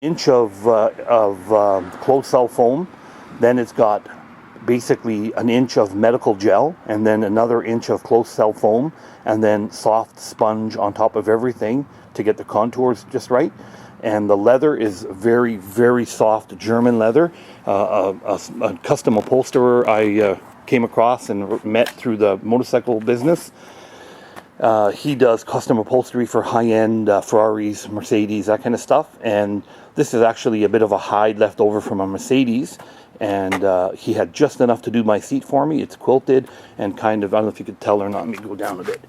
Inch of closed cell foam. Then it's got basically an inch of medical gel, and then another inch of closed cell foam, and then soft sponge on top of everything to get the contours just right. And the leather is very, very soft German leather. A custom upholsterer I came across and met through the motorcycle business. He does custom upholstery for high-end Ferraris, Mercedes, that kind of stuff. And this is actually a bit of a hide left over from a Mercedes. And he had just enough to do my seat for me. It's quilted and kind of, I don't know if you could tell or not, let me go down a bit.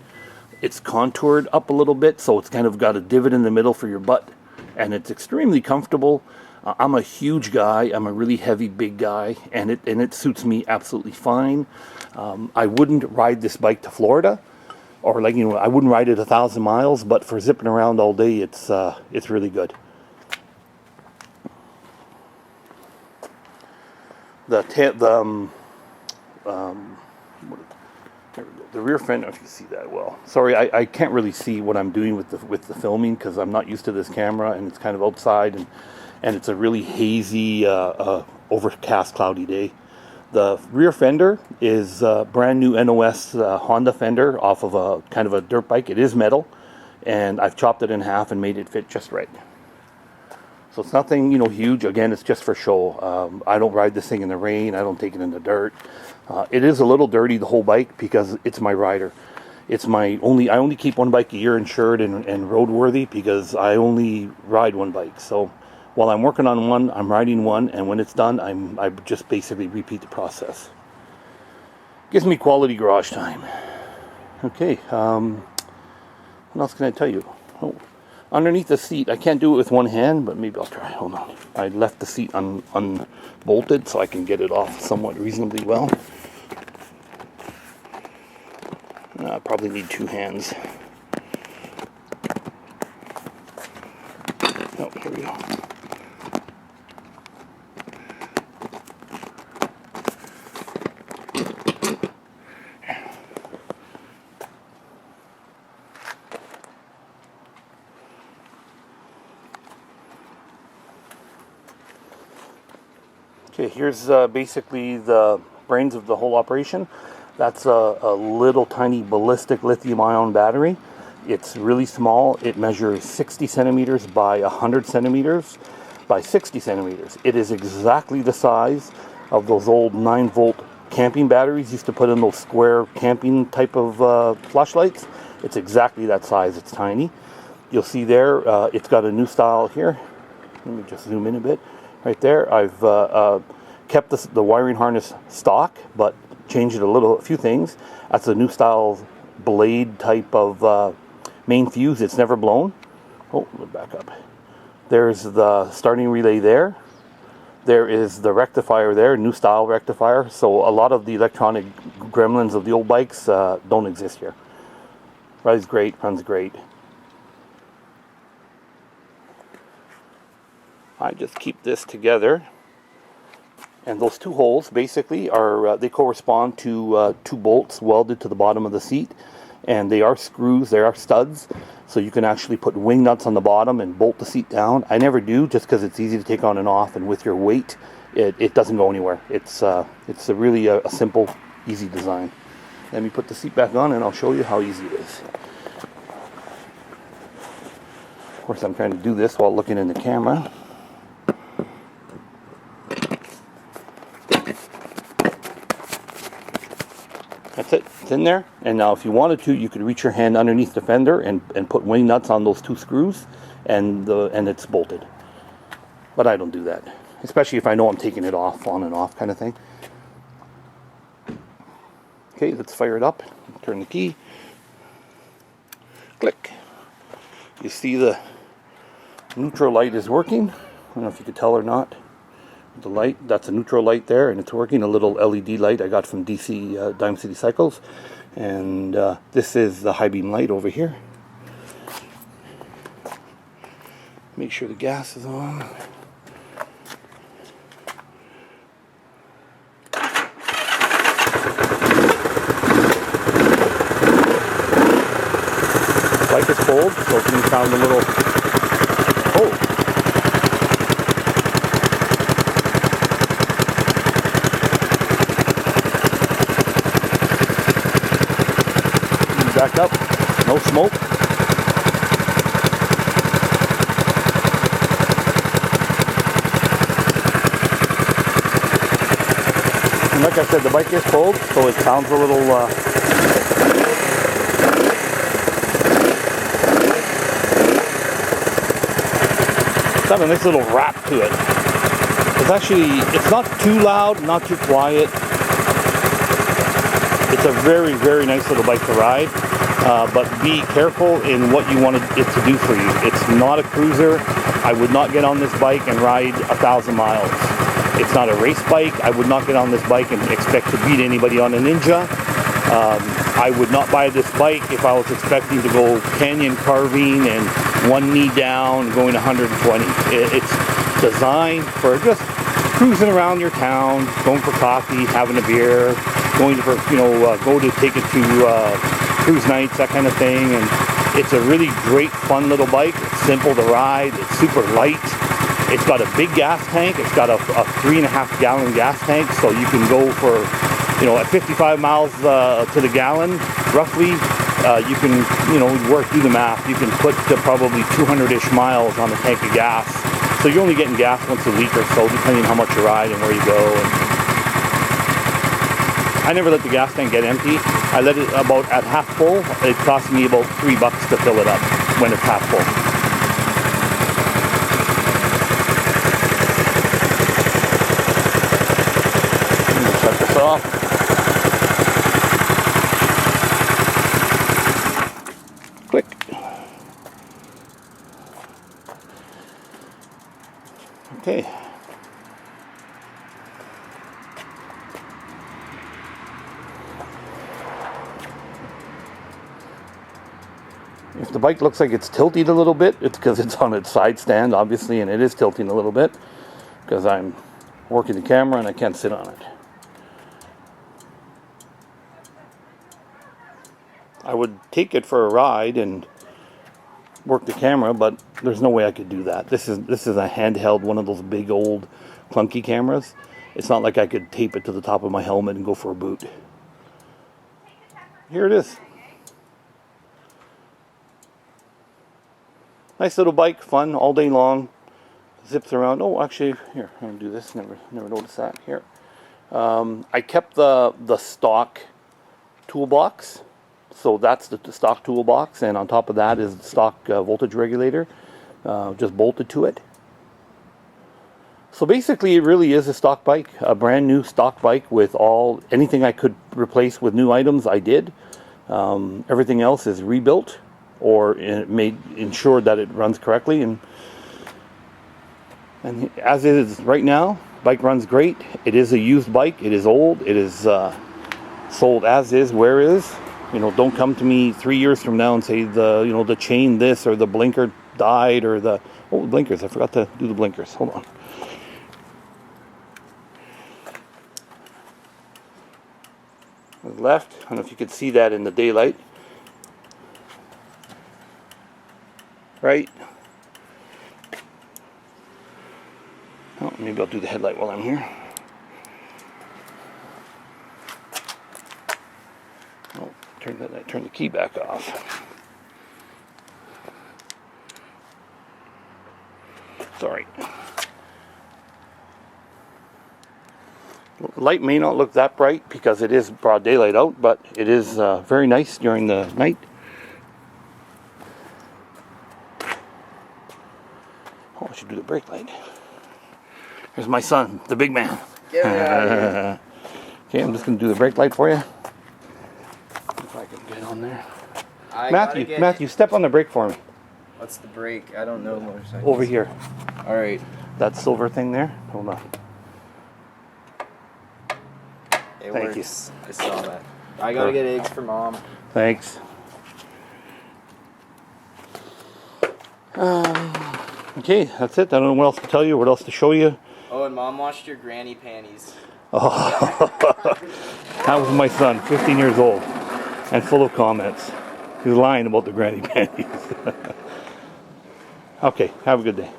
It's contoured up a little bit, so it's kind of got a divot in the middle for your butt. And it's extremely comfortable. I'm a huge guy. I'm a really heavy, big guy. And it suits me absolutely fine. I wouldn't ride this bike to Florida. Or I wouldn't ride it 1,000 miles, but for zipping around all day, it's really good. The rear fender, if you see that well. Sorry, I can't really see what I'm doing with the filming because I'm not used to this camera, and it's kind of outside, and it's a really hazy, overcast, cloudy day. The rear fender is a brand new NOS Honda fender off of a kind of a dirt bike. It is metal, and I've chopped it in half and made it fit just right. So it's nothing, huge. Again, it's just for show. I don't ride this thing in the rain. I don't take it in the dirt. It is a little dirty, the whole bike, because it's my rider. I only keep one bike a year insured and roadworthy because I only ride one bike. So while I'm working on one, I'm riding one, and when it's done, I just basically repeat the process. Gives me quality garage time. Okay, what else can I tell you? Oh, underneath the seat, I can't do it with one hand, but maybe I'll try. Hold on. I left the seat unbolted so I can get it off somewhat reasonably well. I probably need two hands. Oh, here we go. Okay, here's basically the brains of the whole operation. That's a little tiny ballistic lithium-ion battery. It's really small. It measures 60 centimeters by 100 centimeters by 60 centimeters. It is exactly the size of those old 9-volt camping batteries used to put in those square camping type of flashlights. It's exactly that size. It's tiny. You'll see there, it's got a new style here. Let me just zoom in a bit. Right there, I've kept the wiring harness stock, but changed it a few things. That's a new style blade type of main fuse. It's never blown. Oh, let me back up. There's the starting relay there. There is the rectifier there, new style rectifier. So a lot of the electronic gremlins of the old bikes don't exist here. Rides great, runs great. I just keep this together, and those two holes basically are they correspond to two bolts welded to the bottom of the seat, and they are screws, they are studs, so you can actually put wing nuts on the bottom and bolt the seat down. I never do, just because it's easy to take on and off, and with your weight it doesn't go anywhere. It's a really a simple, easy design. Let me put the seat back on and I'll show you how easy it is. Of course, I'm trying to do this while looking in the camera. That's it. It's in there. And now if you wanted to, you could reach your hand underneath the fender and put wing nuts on those two screws, and it's bolted. But I don't do that, especially if I know I'm taking it off, on and off kind of thing. Okay, let's fire it up. Turn the key. Click. You see the neutral light is working. I don't know if you could tell or not. The light, that's a neutral light there, and it's working. A little LED light I got from DC Dime City Cycles. And this is the high beam light over here. Make sure the gas is on. Bike is cold, so it's going to sound a little cold. back up. No smoke. And like I said, the bike is cold, so it sounds a little... It's got a nice little rap to it. It's actually, it's not too loud, not too quiet. It's a very, very nice little bike to ride, but be careful in what you want it to do for you. It's not a cruiser. I would not get on this bike and ride 1,000 miles. It's not a race bike. I would not get on this bike and expect to beat anybody on a Ninja. I would not buy this bike if I was expecting to go canyon carving and one knee down going 120. It's designed for just cruising around your town, going for coffee, having a beer, going for, go to take it to cruise nights, that kind of thing. And it's a really great, fun little bike. It's simple to ride. It's super light. It's got a big gas tank. It's got a 3.5 gallon gas tank, so you can go for, at 55 miles to the gallon, roughly. You can, work through the math. You can put probably 200-ish miles on a tank of gas. So you're only getting gas once a week or so, depending on how much you ride and where you go. And I never let the gas tank get empty. I let it about at half full. It costs me about $3 to fill it up when it's half full. Shut this off. Click. Okay. If the bike looks like it's tilting a little bit, it's because it's on its side stand, obviously, and it is tilting a little bit because I'm working the camera and I can't sit on it. I would take it for a ride and work the camera, but there's no way I could do that. This is a handheld, one of those big old clunky cameras. It's not like I could tape it to the top of my helmet and go for a boot. Here it is. Nice little bike, fun all day long. Zips around. Oh, actually, here, I'm gonna do this. Never noticed that. Here, I kept the stock toolbox. So that's the stock toolbox, and on top of that is the stock voltage regulator, just bolted to it. So basically, it really is a stock bike, a brand new stock bike with anything I could replace with new items. I did. Everything else is rebuilt or ensured that it runs correctly, and as it is right now, bike runs great. It is a used bike. It is old. It is sold as is, where is. Don't come to me 3 years from now and say the chain this or the blinker died or the blinkers. I forgot to do the blinkers. Hold on. Left. I don't know if you could see that in the daylight. Right. Oh, maybe I'll do the headlight while I'm here. Oh, turn the key back off. Sorry. The light may not look that bright because it is broad daylight out, but it is very nice during the night. Oh, I should do the brake light. Here's my son, the big man. Yeah. Okay, I'm just going to do the brake light for you. If I can get on there. Matthew, step on the brake for me. What's the brake? I don't know motorcycles. Over here. All right. That silver thing there. Hold on. It Thank works. You. I saw that. I gotta get eggs for Mom. Thanks. Okay, that's it. I don't know what else to tell you, what else to show you. Oh, and Mom washed your granny panties. Oh, that was my son, 15 years old, and full of comments. He was lying about the granny panties. Okay, have a good day.